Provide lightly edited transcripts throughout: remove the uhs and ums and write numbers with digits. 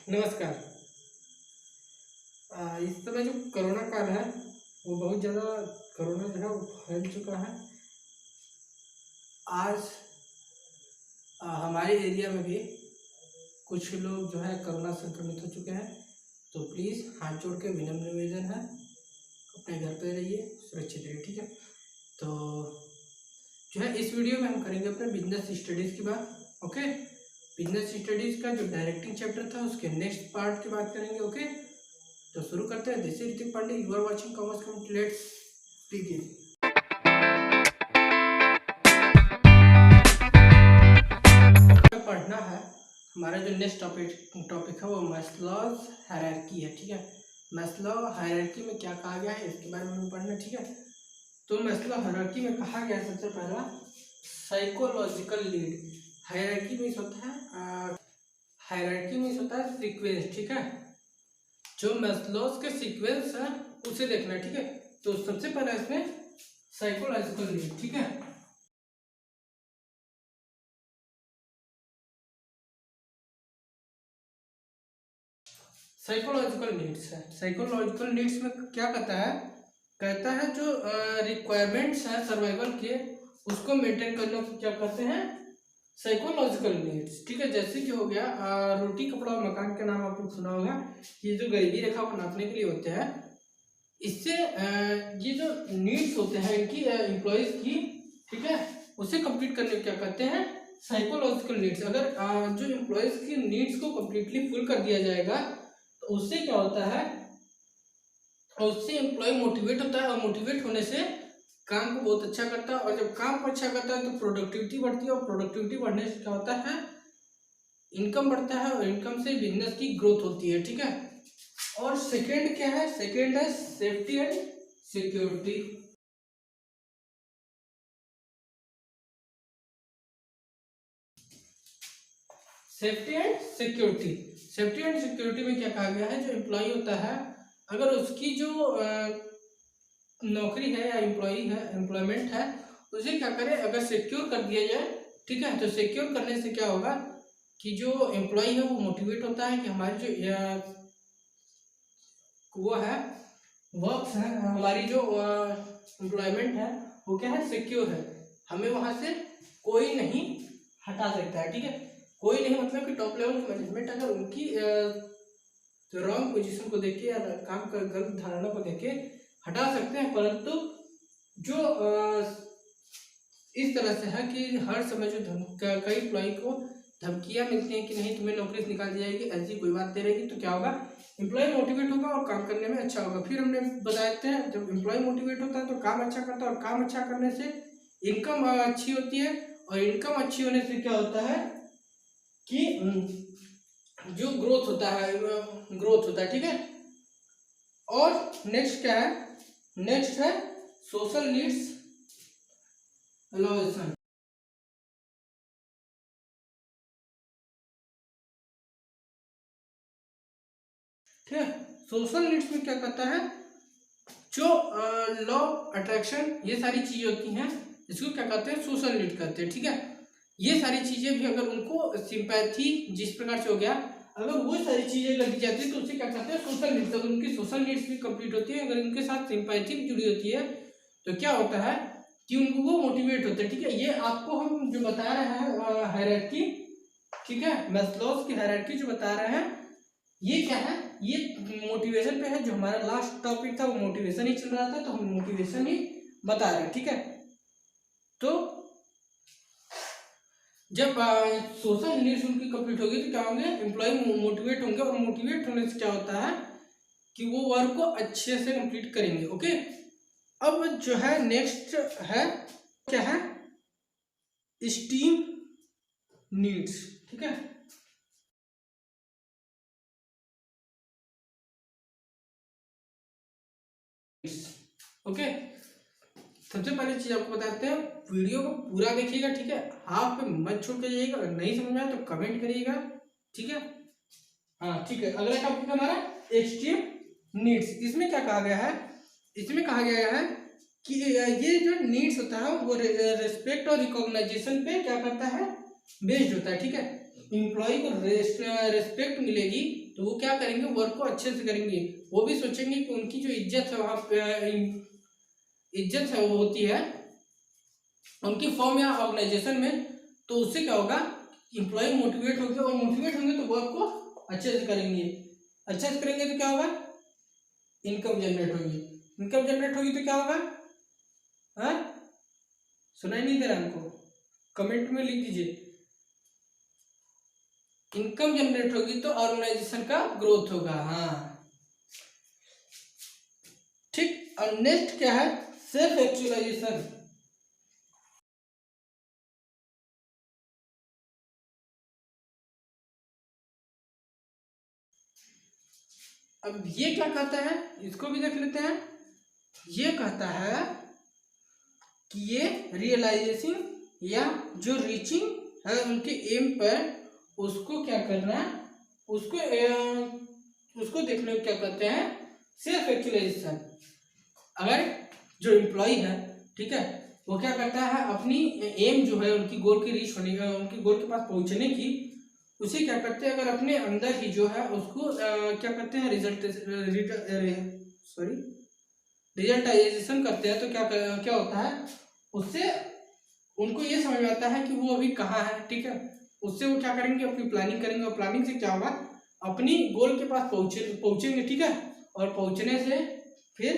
नमस्कार। इस समय जो कोरोना काल है वो बहुत ज़्यादा कोरोना जो है वो फैल चुका है। आज हमारे एरिया में भी कुछ लोग जो है कोरोना संक्रमित हो चुके हैं। तो प्लीज़ हाथ जोड़ के विनम्र निवेदन है, अपने घर पे रहिए, सुरक्षित रहिए, ठीक है। तो जो है इस वीडियो में हम करेंगे अपने बिजनेस स्टडीज़ की बात। ओके, बिजनेस स्टडीज़ का जो डायरेक्टिंग चैप्टर था उसके नेक्स्ट पार्ट की बात करेंगे। ओके, तो शुरू करते हैं। This is Hrithik Pandey, you are watching commerce community, let's begin. पढ़ना है, हमारा जो नेक्स्ट टॉपिक है वो मैस्लोज हायरार्की है, ठीक है। मैस्लो हायरार्की में क्या कहा गया है इसके बारे में हमें पढ़ना, ठीक है। तो मैस्लो हायरार्की में कहा गया है सबसे पहला साइकोलॉजिकल नीड। हायरार्की मीन्स होता है हायरार्की मीन्स होता है सीक्वेंस, ठीक है। जो मैस्लोज के सीक्वेंस है उसे देखना है, ठीक है। तो सबसे पहला इसमें साइकोलॉजिकल नीड, ठीक है। साइकोलॉजिकल नीड्स है। साइकोलॉजिकल नीड्स में क्या कहता है जो रिक्वायरमेंट्स है सर्वाइवल के उसको मेंटेन करने को क्या कहते हैं, साइकोलॉजिकल नीड्स, ठीक है। जैसे कि हो गया रोटी कपड़ा और मकान के नाम आपने सुना होगा, ये जो गरीबी रेखा को नापने के लिए होते हैं। इससे ये जो नीड्स होते हैं इनकी एम्प्लॉयज की, ठीक है, उसे कंप्लीट करने को क्या कहते हैं, साइकोलॉजिकल नीड्स। अगर जो एम्प्लॉयज की नीड्स को कंप्लीटली फुल कर दिया जाएगा तो उससे क्या होता है, उससे एम्प्लॉय मोटिवेट होता है, और मोटिवेट होने से काम को बहुत अच्छा करता है, और जब काम को अच्छा करता है तो प्रोडक्टिविटी बढ़ती है, और प्रोडक्टिविटी बढ़ने से क्या होता है, इनकम बढ़ता है, और इनकम से बिजनेस की ग्रोथ होती है, ठीक है। और सेकेंड क्या है, सेकेंड है safety and security. Safety and security, safety and security में क्या कहा गया है, जो एम्प्लॉय होता है अगर उसकी जो नौकरी है या एम्प्लॉयमेंट है उसे क्या करें, अगर सिक्योर कर दिया जाए, ठीक है। तो सिक्योर करने से क्या होगा कि जो एम्प्लॉय है वो मोटिवेट होता है कि हमारी जो वो है वर्क्स है, हमारी जो एम्प्लॉयमेंट है वो क्या है, सिक्योर है, हमें वहां से कोई नहीं हटा सकता है, ठीक है। कोई नहीं मतलब कि टॉप लेवल की मैनेजमेंट अगर उनकी रॉन्ग पोजीशन को देख के या काम कर गलत धारणा को देख के हटा सकते हैं, परंतु जो इस तरह से है कि हर समय जो कई एम्प्लॉय को धमकियां मिलती हैं कि नहीं तुम्हें नौकरी से निकाल दी जाएगी, ऐसी कोई बात नहीं रहेगी, तो क्या होगा, एम्प्लॉय मोटिवेट होगा और काम करने में अच्छा होगा। फिर हमने बताते हैं जब एम्प्लॉय मोटिवेट होता है तो काम अच्छा करता है, और काम अच्छा करने से इनकम अच्छी होती है, और इनकम अच्छी होने से क्या होता है कि जो ग्रोथ होता है, ठीक है। और नेक्स्ट क्या है, नेक्स्ट है सोशल नीड्स एलोवेशन, ठीक है। सोशल नीड्स में क्या कहता है, जो लॉ अट्रैक्शन ये सारी चीजें होती हैं इसको क्या कहते हैं, सोशल नीड कहते हैं, ठीक है। ये सारी चीजें भी अगर उनको सिंपैथी जिस प्रकार से हो गया, अगर वो सारी चीजें अगर दी जाती है तो उसे क्या कहते हैं, सोशल नीड्स। अगर उनकी सोशल नीड्स भी कंप्लीट होती है, अगर उनके साथ सिंपैथी भी जुड़ी होती है तो क्या होता है कि उनको वो मोटिवेट होते हैं, ठीक है। ये आपको हम जो बता रहे हैं हायरार्की, ठीक है, मैस्लोज की हायरार्की जो बता रहे हैं ये क्या है, ये मोटिवेशन पे है। जो हमारा लास्ट टॉपिक था वो मोटिवेशन ही चल रहा था, तो हम मोटिवेशन ही बता रहे हैं, ठीक है। तो जब सोशल नीड्स उनकी कंप्लीट होगी तो क्या होंगे, एम्प्लॉय मोटिवेट होंगे, और मोटिवेट होने से क्या होता है कि वो वर्क को अच्छे से कंप्लीट करेंगे। ओके, अब जो है नेक्स्ट है क्या है, स्टीम नीड्स, ठीक है। ओके, सबसे पहले चीज आपको बताते हैं, वीडियो को पूरा देखिएगा, ठीक है। हाफ पे मत छोड़ के जाइएगा, अगर नहीं समझ में आए तो कमेंट करिएगा, ठीक है। हाँ ठीक है, अगला टॉपिक हमारा एक्सट्रीम नीड्स। इसमें क्या कहा गया है, इसमें कहा गया है कि ये जो नीड्स होता है वो रिस्पेक्ट और रिकॉग्नाइजेशन पे क्या करता है, बेस्ड होता है, ठीक है। एम्प्लॉय को रेस्पेक्ट मिलेगी तो वो क्या करेंगे, वर्क को अच्छे से करेंगे। वो भी सोचेंगे कि उनकी जो इज्जत है वहाँ पे, इज्जत है वो होती है उनकी फर्म या ऑर्गेनाइजेशन में, तो उससे क्या होगा, एम्प्लॉय मोटिवेट होंगे, और मोटिवेट होंगे तो वर्क को अच्छे से करेंगे। अच्छे से करेंगे तो क्या होगा, इनकम जनरेट होगी। इनकम जनरेट होगी तो क्या होगा, हाँ सुनाई नहीं दे रहा हमको, कमेंट में लिख दीजिए। इनकम जनरेट होगी तो ऑर्गेनाइजेशन का ग्रोथ होगा। हाँ ठीक। और नेक्स्ट क्या है, सेल्फ एक्चुअलाइजेशन। अब ये क्या कहता है, इसको भी देख लेते हैं। ये कहता है कि ये रियलाइजेशन या जो रीचिंग है उनके एम पर, उसको क्या करना है, उसको देखने को क्या कहते हैं, सेल्फ एक्चुअलाइजेशन। अगर जो एम्प्लॉय है, ठीक है, वो क्या करता है, अपनी एम जो है उनकी गोल की रीच होने का, उनकी गोल के पास पहुंचने की, उसे क्या करते हैं, अगर अपने अंदर ही जो है उसको क्या करते हैं, रिजल्टाइजेशन करते हैं, तो क्या होता है, उससे उनको ये समझ में आता है कि वो अभी कहाँ है। ठीक है, उससे वो क्या करेंगे, अपनी प्लानिंग करेंगे, और प्लानिंग से क्या होगा, अपनी गोल के पास पहुंचेंगे। ठीक है, और पहुंचने से फिर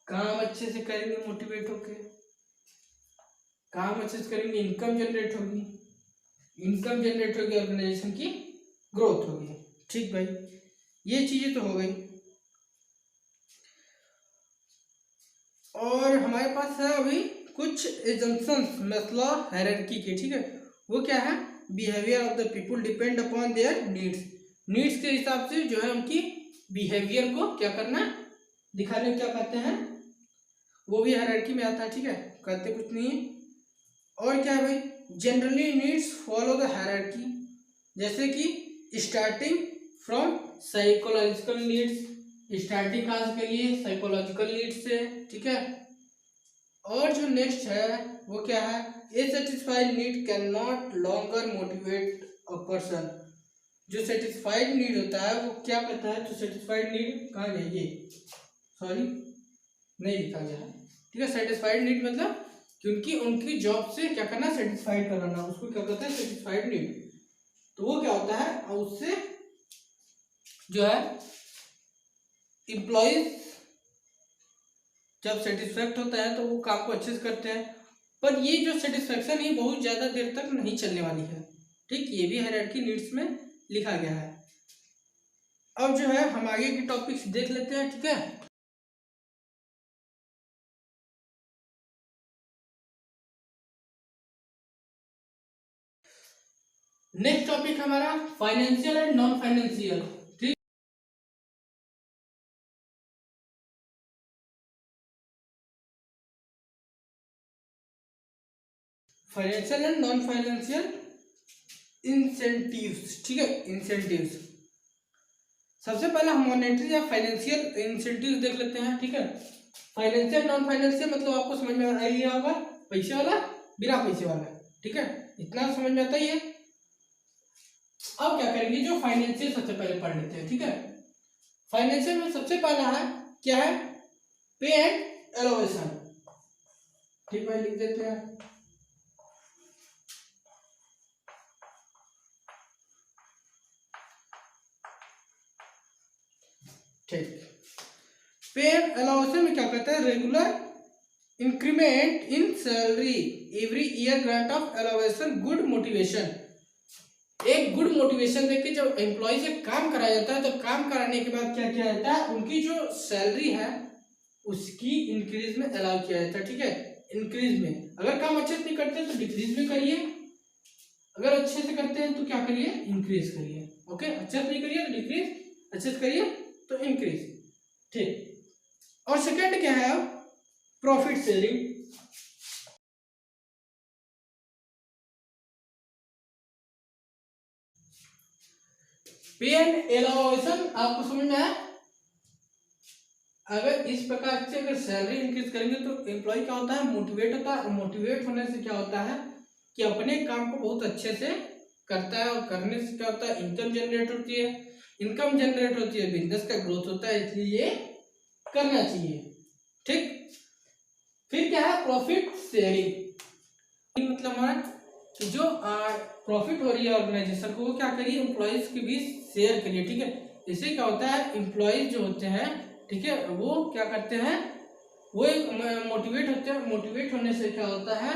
काम अच्छे से करेंगे, मोटिवेट होके काम अच्छे से करेंगे, इनकम जनरेट होगी, इनकम जनरेट होगी, ऑर्गेनाइजेशन की ग्रोथ होगी। ठीक भाई, ये चीजें तो हो गई। और हमारे पास है अभी कुछ एजम्पशंस मसला हायरार्की के। ठीक है, वो क्या है, behaviour of the people depend upon their needs. Needs के हिसाब से जो है उनकी बिहेवियर को क्या करना, दिखाने क्या कहते हैं, वो भी हायरार्की में आता है। ठीक है, कहते कुछ नहीं है। और क्या है भाई, generally needs follow the hierarchy, जैसे कि starting from psychological needs, starting कहाँ से करिए, साइकोलॉजिकल नीड्स से। ठीक है, और जो नेक्स्ट है वो क्या है, a satisfied need can not longer motivate a person. जो सेटिस्फाइड नीड होता है वो क्या करता है, तो सेटिस्फाइड नीड कहाँ जाइए, सॉरी नहीं लिखा गया है। ठीक है, सेटिस्फाइड नीड मतलब क्योंकि उनकी जॉब से क्या करना, सेटिस्फाइड कराना, उसको क्या कहते हैं, सेटिस्फाइड नीड। तो वो क्या होता है, उससे जो है एम्प्लॉयज जब सेटिस्फैक्ट होता है तो वो काम को अच्छे से करते हैं। पर ये जो सेटिस्फैक्शन है बहुत ज़्यादा देर तक नहीं चलने वाली है। ठीक, ये भी हायरार्की नीड्स में लिखा गया है। अब जो है हम आगे के टॉपिक्स देख लेते हैं। ठीक है, नेक्स्ट टॉपिक हमारा फाइनेंशियल एंड नॉन फाइनेंशियल। ठीक, financial and non financial incentives. ठीक है, इंसेंटिव्स सबसे पहले हम मॉनेटरी या फाइनेंशियल इंसेंटिव्स देख लेते हैं। ठीक है, फाइनेंशियल नॉन फाइनेंशियल मतलब आपको समझ में आ ही होगा, पैसे वाला बिना पैसे वाला। ठीक है, इतना समझ में आता ही है। अब क्या करेंगे, जो फाइनेंशियल सबसे पहले पढ़ लेते हैं। ठीक है, फाइनेंशियल में सबसे पहला है क्या है, पे एंड एलोवेशन। ठीक भाई, लिख देते हैं। ठीक, पे एंड एलोवेशन में क्या कहते हैं, regular increment in salary every year, grant of elevation, good motivation. एक गुड मोटिवेशन देके जब एम्प्लॉय से काम कराया जाता है तो काम कराने के बाद क्या किया जाता है, उनकी जो सैलरी है उसकी इंक्रीज में अलाउ किया जाता है। ठीक है, इंक्रीज में, अगर काम अच्छे से नहीं करते तो डिक्रीज में करिए, अगर अच्छे से करते हैं तो क्या करिए, इंक्रीज करिए। ओके, अच्छे से नहीं करिए तो डिक्रीज, अच्छे से करिए तो इंक्रीज। ठीक, और सेकंड क्या है, प्रॉफिट शेयरिंग। पे एंड एलोवेशन आपको समझ में आया। अगर इस प्रकार से अगर सैलरी इंक्रीज करेंगे तो एम्प्लॉय क्या होता है, मोटिवेट होता है। मोटिवेट होने से क्या होता है कि अपने काम को बहुत अच्छे से करता है, और करने से क्या होता है, इनकम जनरेट होती है, इनकम जनरेट होती है, बिजनेस का ग्रोथ होता है, इसलिए ये करना चाहिए। ठीक, फिर क्या है, प्रॉफिट शेयरिंग। मतलब हमारा कि जो प्रॉफिट हो रही है ऑर्गेनाइजेशन को, वो क्या करिए, एम्प्लॉयज के बीच शेयर करिए। ठीक है, इससे क्या होता है, एम्प्लॉयज जो होते हैं, ठीक है, वो क्या करते हैं, वो एक मोटिवेट होते हैं। मोटिवेट होने से क्या होता है,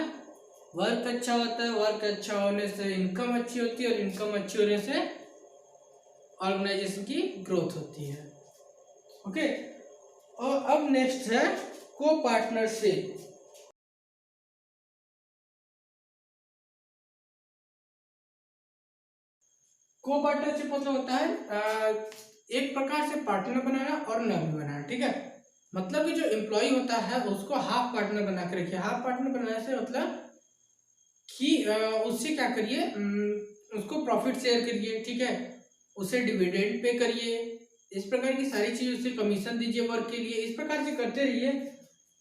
वर्क अच्छा होता है, वर्क अच्छा होने से इनकम अच्छी होती है, और इनकम अच्छी होने से ऑर्गेनाइजेशन की ग्रोथ होती है। ओके, और अब नेक्स्ट है को पार्टनरशिप। को पार्टनरशिप मतलब होता है एक प्रकार से पार्टनर बनाना और न भी बनाना। ठीक है, मतलब कि जो एम्प्लॉय होता है उसको हाफ पार्टनर बना के रखिए। हाफ पार्टनर बनाने से मतलब कि उससे क्या करिए, उसको प्रॉफिट शेयर करिए। ठीक है, उसे डिविडेंड पे करिए, इस प्रकार की सारी चीज, उसे कमीशन दीजिए वर्क के लिए। इस प्रकार से करते रहिए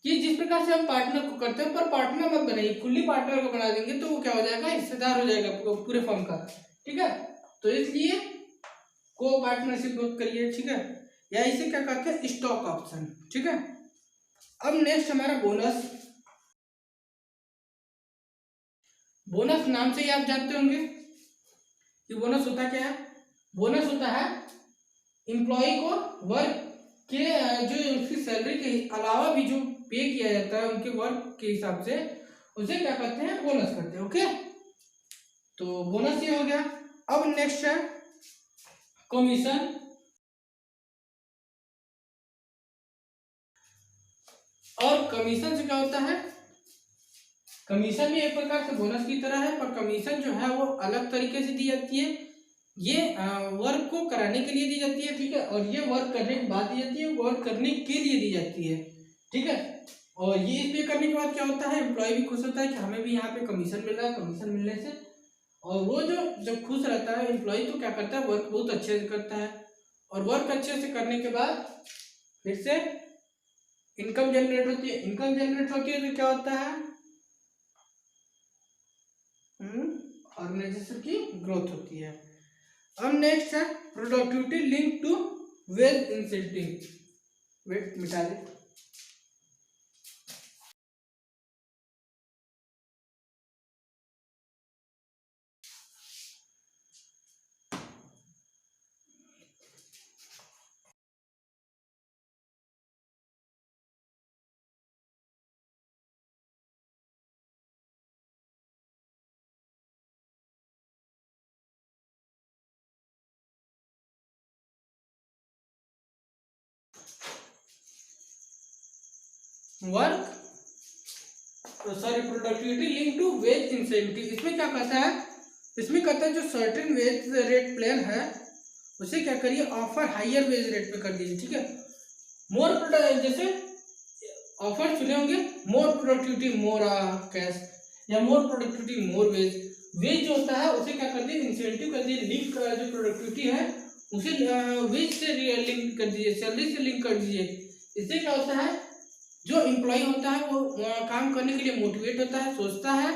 कि जिस प्रकार से हम पार्टनर को करते हैं, पर पार्टनर मत बनाइए। खुली पार्टनर को बना देंगे तो वो क्या हो जाएगा, हिस्सेदार हो जाएगा पूरे फर्म का। ठीक है, तो इसलिए को पार्टनरशिप मत करिए। ठीक है, या इसे क्या कहते हैं, स्टॉक ऑप्शन। ठीक है, अब नेक्स्ट हमारा बोनस। बोनस नाम से ही आप जानते होंगे कि बोनस होता क्या है। बोनस होता है एम्प्लॉय को वर्क के जो उसकी सैलरी के अलावा भी जो पे किया जाता है उनके वर्क के हिसाब से, उसे क्या कहते हैं, बोनस करते हैं। ओके, तो बोनस ये हो गया। अब नेक्स्ट है कमीशन। और कमीशन से क्या होता है, कमीशन भी एक प्रकार से बोनस की तरह है, पर कमीशन जो है वो अलग तरीके से दी जाती है। ये वर्क को कराने के लिए दी जाती है। ठीक है, और ये वर्क करने के बाद दी जाती है, वर्क करने के लिए दी जाती है। ठीक है, और ये पे करने के बाद क्या होता है, एम्प्लॉय भी खुश होता है कि हमें भी यहाँ पे कमीशन मिल रहा है। कमीशन मिलने से, और वो जो जब खुश रहता है एम्प्लॉय, तो क्या करता है, वर्क बहुत अच्छे से करता है, और वर्क अच्छे से करने के बाद फिर से इनकम जनरेट होती है। इनकम जनरेट होती है तो क्या होता है, ऑर्गेनाइजेशन की ग्रोथ होती है। अब नेक्स्ट है productivity link to wage incentive. Wait मिटा दे। Work sorry productivity link to wage incentive. इसमें क्या कहता है, इसमें कहता है जो सर्टेन वेज रेट प्लान है उसे क्या करिए, ऑफर हायर वेज रेट पे कर दीजिए। ठीक है, मोर प्रोडक्ट, जैसे ऑफर चुने होंगे, मोर प्रोडक्टिविटी मोर कैश, या more productivity more wage. Wage जो होता है उसे क्या कर दिए, इंसेंटिव कर दिए। लिंक जो प्रोडक्टिविटी है उसे वेज से लिंक कर दीजिए, सैलरी से लिंक कर दीजिए। इससे क्या होता है, जो एम्प्लॉय होता है वो काम करने के लिए मोटिवेट होता है, सोचता है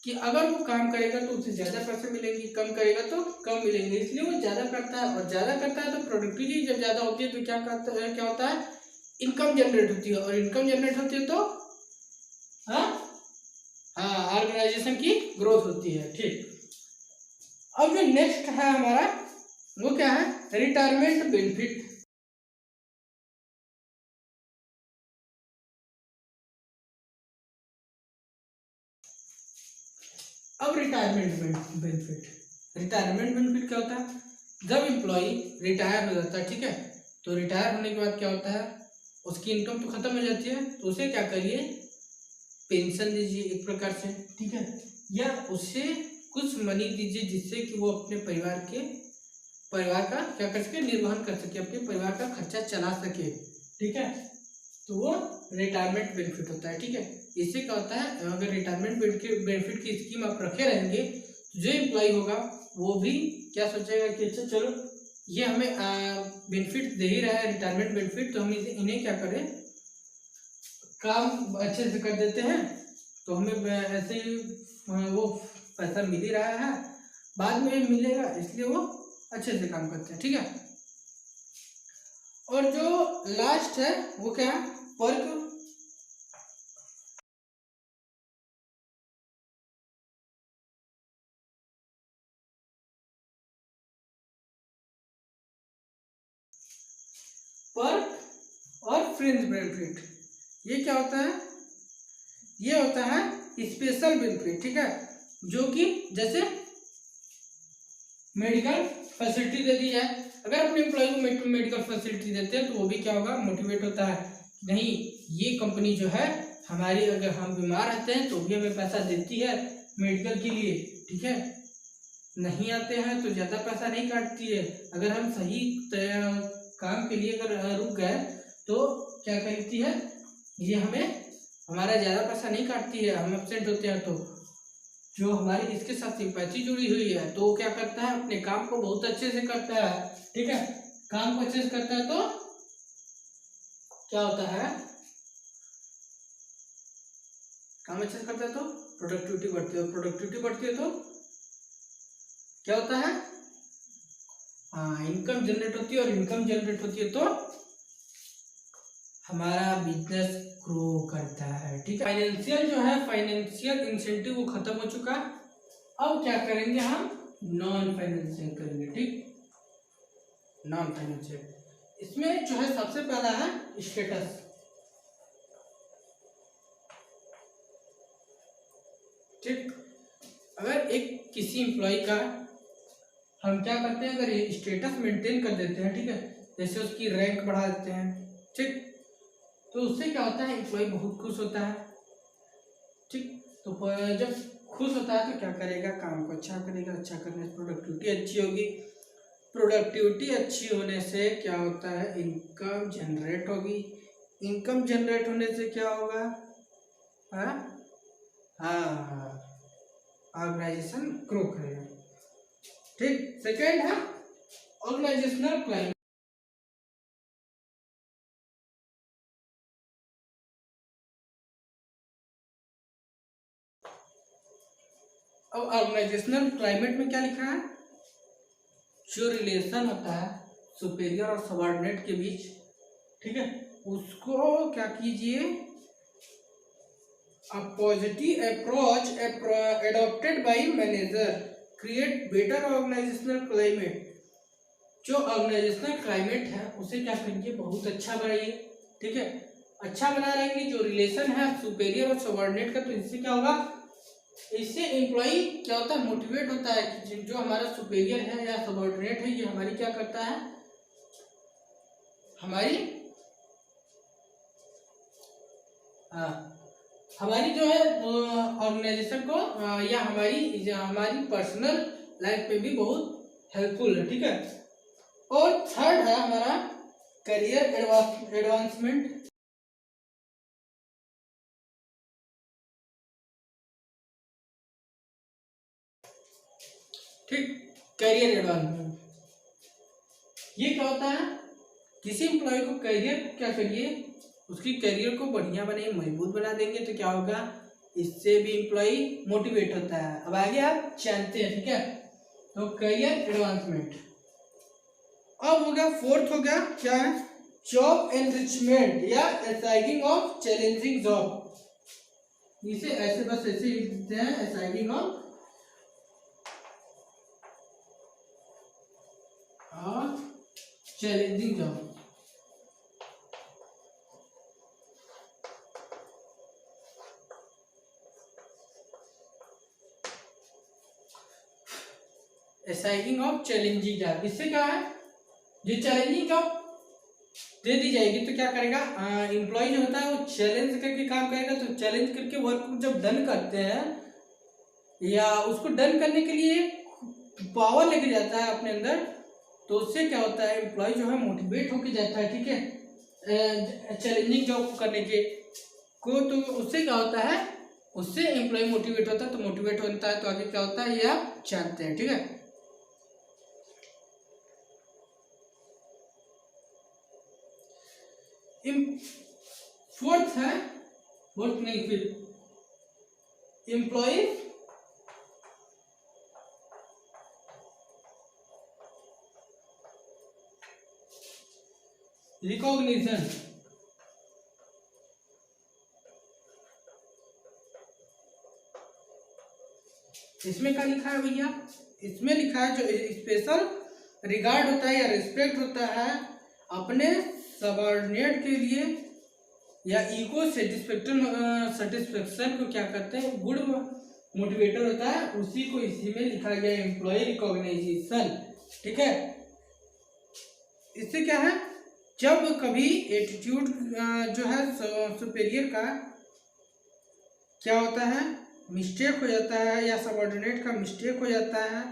कि अगर वो काम करेगा तो उसे ज्यादा पैसे मिलेंगे, कम करेगा तो कम मिलेंगे, इसलिए वो ज्यादा करता है। और ज्यादा करता है तो प्रोडक्टिविटी जब ज्यादा होती है तो क्या होता है, इनकम जनरेट होती है, और इनकम जनरेट होती है तो हाँ हाँ ऑर्गेनाइजेशन की ग्रोथ होती है। ठीक, अब जो नेक्स्ट है हमारा वो क्या है, रिटायरमेंट बेनिफिट। अब रिटायरमेंट बेनिफिट क्या होता है, जब एम्प्लॉय रिटायर हो जाता है। ठीक है, तो रिटायर होने के बाद क्या होता है, उसकी इनकम तो खत्म हो जाती है, तो उसे क्या करिए, पेंशन दीजिए एक प्रकार से। ठीक है, या उसे कुछ मनी दीजिए जिससे कि वो अपने परिवार का क्या कर सके, निर्वहन कर सके, अपने परिवार का खर्चा चला सके। ठीक है, तो वो रिटायरमेंट बेनिफिट होता है। ठीक है, इससे क्या होता है, अगर रिटायरमेंट बेनिफिट की स्कीम आप रखे रहेंगे तो जो एम्प्लॉय होगा वो भी क्या सोचेगा कि अच्छा चलो ये हमें बेनिफिट दे ही रहा है, रिटायरमेंट बेनिफिट, तो हम इन्हें क्या करें, काम अच्छे से कर देते हैं, तो हमें ऐसे ही वो पैसा मिल ही रहा है, बाद में मिलेगा, इसलिए वो अच्छे से काम करते हैं। ठीक है, और जो लास्ट है वो क्या है, वर्क वर्क और फ्रिंज बेनिफिट। ये क्या होता है, ये होता है स्पेशल बेनिफिट। ठीक है, जो कि जैसे मेडिकल फैसिलिटी दे दी जाए, अगर अपने एम्प्लॉय को मेडिकल फैसिलिटी देते हैं तो वो भी क्या होगा, मोटिवेट होता है, नहीं ये कंपनी जो है हमारी, अगर हम बीमार रहते हैं तो भी हमें पैसा देती है मेडिकल के लिए। ठीक है, नहीं आते हैं तो ज़्यादा पैसा नहीं काटती है, अगर हम सही काम के लिए अगर रुक गए तो क्या करती है, ये हमें हमारा ज़्यादा पैसा नहीं काटती है, हम एब्सेंट होते हैं तो जो हमारी इसके साथ सिंपैथी जुड़ी हुई है तो वो क्या करता है, अपने काम को बहुत अच्छे से करता है। ठीक है, काम को अच्छे से करता है तो क्या होता है, काम अच्छे से करता है तो प्रोडक्टिविटी बढ़ती है, प्रोडक्टिविटी बढ़ती है तो क्या होता है, हाँ इनकम जनरेट होती है, और इनकम जनरेट होती है तो हमारा बिजनेस ग्रो करता है। ठीक है, फाइनेंशियल जो है, फाइनेंशियल इंसेंटिव वो खत्म हो चुका, अब क्या करेंगे हम, नॉन फाइनेंशियल करेंगे। ठीक, नॉन फाइनेंशियल, इसमें जो है सबसे पहला है स्टेटस। ठीक, अगर एक किसी एम्प्लॉय का हम क्या करते हैं, अगर स्टेटस मेंटेन कर देते हैं, ठीक है, जैसे उसकी रैंक बढ़ा देते हैं, ठीक, तो उससे क्या होता है, एम्प्लॉय बहुत खुश होता है। ठीक, तो जब खुश होता है तो क्या करेगा, काम को अच्छा करेगा, अच्छा करने से प्रोडक्टिविटी अच्छी होगी, प्रोडक्टिविटी अच्छी होने से क्या होता है, इनकम जनरेट होगी, इनकम जनरेट होने से क्या होगा, हाँ हाँ, ऑर्गेनाइजेशन ग्रो करेगा। ठीक, सेकेंड है ऑर्गेनाइजेशनल क्लाइमेट। अब ऑर्गेनाइजेशनल क्लाइमेट में क्या लिखा है, जो रिलेशन होता है सुपेरियर और सबऑर्डिनेट के बीच, ठीक है, उसको क्या कीजिए, a positive approach adopted by manager create better organizational climate। जो ऑर्गेनाइजेशनल क्लाइमेट है उसे क्या करिए, बहुत अच्छा बनाइए। ठीक है, अच्छा बना रहेंगे, जो रिलेशन है सुपेरियर और सबऑर्डिनेट का, तो इससे क्या होगा, इससे एम्प्लॉय क्या होता है, मोटिवेट होता है कि जो हमारा सुपेरियर है या सबऑर्डिनेट है ये हमारी क्या करता है, हमारी हाँ हमारी जो है ऑर्गेनाइजेशन को या हमारी पर्सनल लाइफ में भी बहुत हेल्पफुल है। ठीक है, और थर्ड है हमारा करियर एडवांसमेंट। ठीक, करियर एडवांसमेंट ये क्या होता है, किसी एम्प्लॉय को करियर क्या करिए, उसकी करियर को बढ़िया बनाइए, मजबूत बना देंगे तो क्या होगा, इससे भी एम्प्लॉय मोटिवेट होता है। अब आगे आप जानते हैं। ठीक है, तो करियर एडवांसमेंट। अब हो गया, फोर्थ हो गया क्या है, जॉब एनरिचमेंट या असाइनिंग ऑफ चैलेंजिंग जॉब। इसे ऐसे बस ऐसे लिख देते हैं, assigning of challenging job. Assigning of challenging job, इससे क्या है, जो चैलेंजिंग जॉब दे दी जाएगी तो क्या करेगा, एम्प्लॉय जो होता है वो चैलेंज करके काम करेगा, तो चैलेंज करके वर्क को जब डन करते हैं या उसको डन करने के लिए पावर लेके जाता है अपने अंदर, तो उससे क्या होता है, एम्प्लॉय जो है मोटिवेट होके जाता है। ठीक है, चैलेंजिंग जॉब करने के को, तो उससे क्या होता है, उससे एम्प्लॉय मोटिवेट होता है, तो मोटिवेट होता है तो आगे क्या होता है ये आप जानते हैं। ठीक है, फोर्थ है, फोर्थ नहीं फिर एम्प्लॉय रिकॉग्निशन। इसमें क्या लिखा है भैया, इसमें लिखा है जो स्पेशल रिगार्ड होता है या रिस्पेक्ट होता है अपने सबऑर्डिनेट के लिए या ईगो सेटिस्फेक्शन को क्या करते हैं, गुड मोटिवेटर होता है, उसी को इसी में लिखा गया एम्प्लॉय रिकॉग्नाइजेशन। ठीक है, इससे क्या है, जब कभी एटीट्यूड जो है सुपेरियर का क्या होता है, मिस्टेक हो जाता है या सबऑर्डिनेट का मिस्टेक हो जाता है,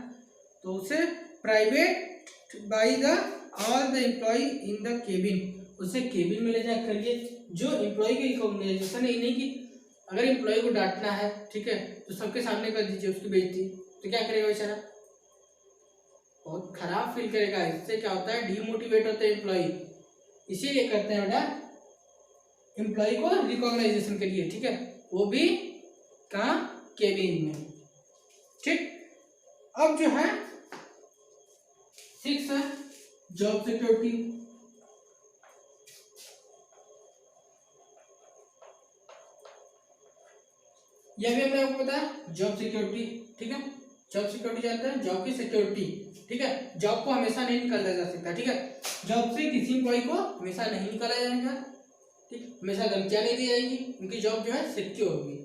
तो उसे private by the all the employ in the cabin, उसे केबिन में ले जा करिए। जो एम्प्लॉय की रिकॉग्नाइजेशन है, नहीं कि अगर एम्प्लॉय को डांटना है, ठीक है, तो सबके सामने कर दीजिए उसकी बेइज्जती, तो क्या करेगा बेचारा, बहुत खराब फील करेगा। इससे क्या होता है, डीमोटिवेट होता है एम्प्लॉय। इसीलिए करते हैं बेटा, एम्प्लॉय को रिकॉग्नाइजेशन करिए, ठीक है, वो भी कहाँ, केबिन में। ठीक, अब जो है 6 है जॉब सिक्योरिटी। यह भी हमने आपको बताया जॉब सिक्योरिटी। ठीक है, जॉब सिक्योरिटी जानते हैं, जॉब की सिक्योरिटी। ठीक है, जॉब को हमेशा नहीं निकाला जा सकता। ठीक है, जॉब से किसी एम्प्लॉय को हमेशा नहीं निकाला जाएगा। ठीक, हमेशा धमकियां नहीं दी जाएगी, उनकी जॉब जो है सिक्योर होगी।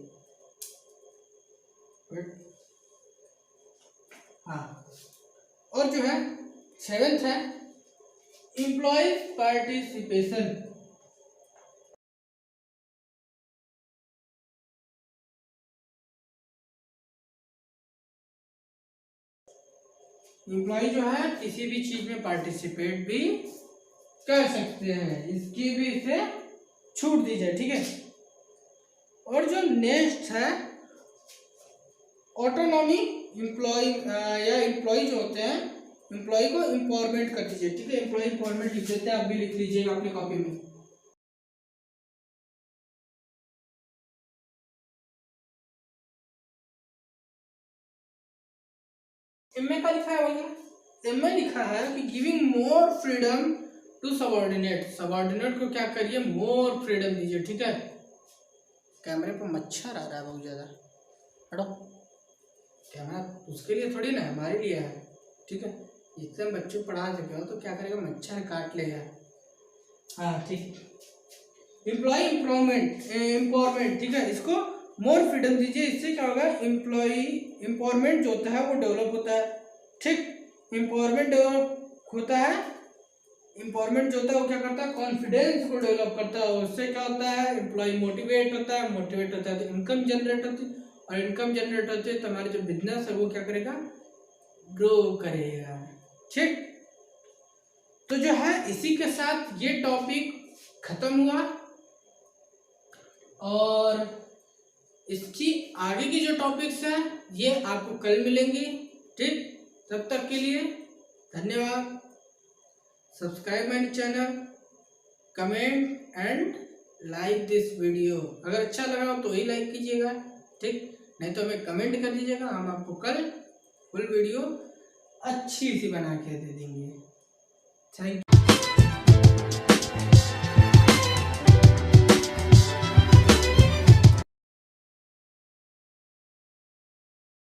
हाँ, और जो है 7th है एम्प्लॉय पार्टिसिपेशन। एम्प्लॉय जो है किसी भी चीज में पार्टिसिपेट भी कर सकते हैं, इसकी भी इसे छूट दी जाए। ठीक है, और जो नेक्स्ट है ऑटोनॉमी। एम्प्लॉय या एम्प्लॉय जो होते हैं, एम्प्लॉय को एम्पावरमेंट कर दीजिए। ठीक है, एम्प्लॉय एम्पावरमेंट लिख देते हैं, आप भी लिख लीजिएगा अपनी कॉपी में। इनमें क्या लिखा है भैया, इनमें लिखा है कि giving more freedom to subordinate. Subordinate को क्या करिए, मोर फ्रीडम दीजिए। ठीक है, कैमरे पर मच्छर आ रहा है बहुत ज्यादा, हटो। कैमरा उसके लिए थोड़ी ना, हमारे लिए है। ठीक है, जिससे हम बच्चों को पढ़ा सके हो, तो क्या करेगा, मच्छर काट लेगा। हाँ ठीक, एम्प्लॉय एम्पावरमेंट। ठीक है, इसको मोर फ्रीडम दीजिए। इससे क्या होगा, एम्प्लॉय एम्पावरमेंट जो होता है वो डेवलप होता है। ठीक, एम्पावरमेंट डेवलप होता है, एम्पावरमेंट जो होता है वो क्या करता है, कॉन्फिडेंस को डेवलप करता है। उससे क्या होता है, एम्प्लॉय मोटिवेट होता है, मोटिवेट होता है तो इनकम जनरेट होती है, और इनकम जनरेट होती है तो हमारी जो बिजनेस है वो क्या करेगा, ग्रो करेगा। ठीक, तो जो है इसी के साथ ये टॉपिक खत्म हुआ, और इसकी आगे की जो टॉपिक्स हैं ये आपको कल मिलेंगी। ठीक, तब तक के लिए धन्यवाद। Subscribe my channel, comment and like this video. अगर अच्छा लगा हो तो ही लाइक कीजिएगा, ठीक, नहीं तो हमें कमेंट कर दीजिएगा, हम आपको कल फुल वीडियो अच्छी सी बना के दे देंगे। Thank you.